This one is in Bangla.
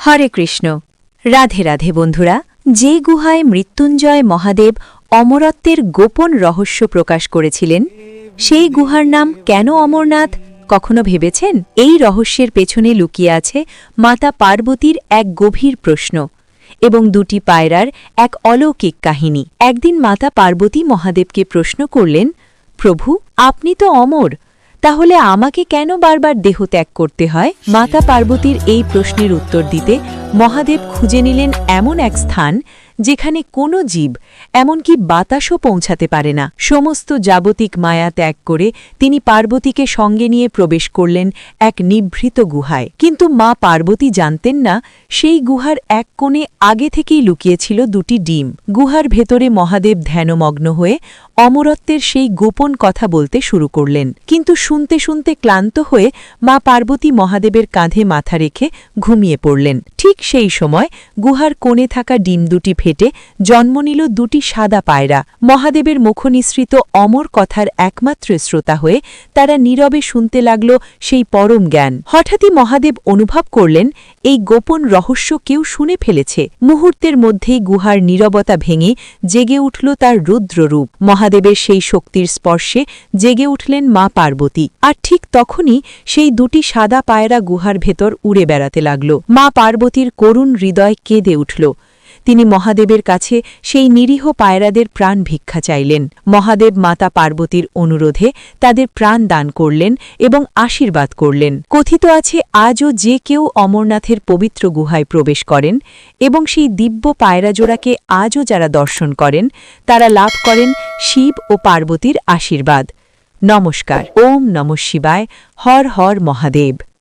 হরে কৃষ্ণ। রাধে রাধে বন্ধুরা। যে গুহায় মৃত্যুঞ্জয় মহাদেব অমরত্বের গোপন রহস্য প্রকাশ করেছিলেন, সেই গুহার নাম কেন অমরনাথ কখনো ভেবেছেন? এই রহস্যের পেছনে লুকিয়ে আছে মাতা পার্বতীর এক গভীর প্রশ্ন এবং দুটি পায়রার এক অলৌকিক কাহিনী। একদিন মাতা পার্বতী মহাদেবকে প্রশ্ন করলেন, প্রভু, আপনি তো অমর, তাহলে আমাকে কেন বারবার দেহ ত্যাগ করতে হয়? মাতা পার্বতীর এই প্রশ্নের উত্তর দিতে মহাদেব খুঁজে নিলেন এমন এক স্থান যেখানে কোনো জীব, এমনকি বাতাসও পৌঁছাতে পারে না। সমস্ত জাগতিক মায়া ত্যাগ করে তিনি পার্বতীকে সঙ্গে নিয়ে প্রবেশ করলেন এক নিভৃত গুহায়। কিন্তু মা পার্বতী জানতেন না, সেই গুহার এক কোণে আগে থেকেই লুকিয়েছিল দুটি ডিম। গুহার ভেতরে মহাদেব ধ্যানমগ্ন হয়ে অমরত্বের সেই গোপন কথা বলতে শুরু করলেন। কিন্তু শুনতে শুনতে ক্লান্ত হয়ে মা পার্বতী মহাদেবের কাঁধে মাথা রেখে ঘুমিয়ে পড়লেন। ঠিক সেই সময় গুহার কোণে থাকা ডিম দুটি ফেটে জন্ম নিল দুটি সাদা পায়রা। মহাদেবের মুখনিসৃত অমর কথার একমাত্র শ্রোতা হয়ে তারা নীরবে শুনতে লাগল সেই পরম জ্ঞান। হঠাৎই মহাদেব অনুভব করলেন এই গোপন রহস্য কেউ শুনে ফেলেছে। মুহূর্তের মধ্যেই গুহার নীরবতা ভেঙে জেগে উঠল তার রুদ্র রূপ। মহাদেবের সেই শক্তির স্পর্শে জেগে উঠলেন মা পার্বতী। আর ঠিক তখনই সেই দুটি সাদা পায়রা গুহার ভেতর উড়ে বেড়াতে লাগল। মা পার্বতীর করুণ হৃদয় কেঁদে উঠল। তিনি মহাদেবের কাছে সেই নিরীহ পায়রাদের প্রাণ ভিক্ষা চাইলেন। মহাদেব মাতা পার্বতীর অনুরোধে তাদের প্রাণ দান করলেন এবং আশীর্বাদ করলেন। কথিত আছে, আজও যে কেউ অমরনাথের পবিত্র গুহায় প্রবেশ করেন এবং সেই দিব্য পায়রাজোড়াকে আজও যারা দর্শন করেন, তারা লাভ করেন শিব ও পার্বতীর আশীর্বাদ। নমস্কার। ওম নমঃ শিবায়। হর হর মহাদেব।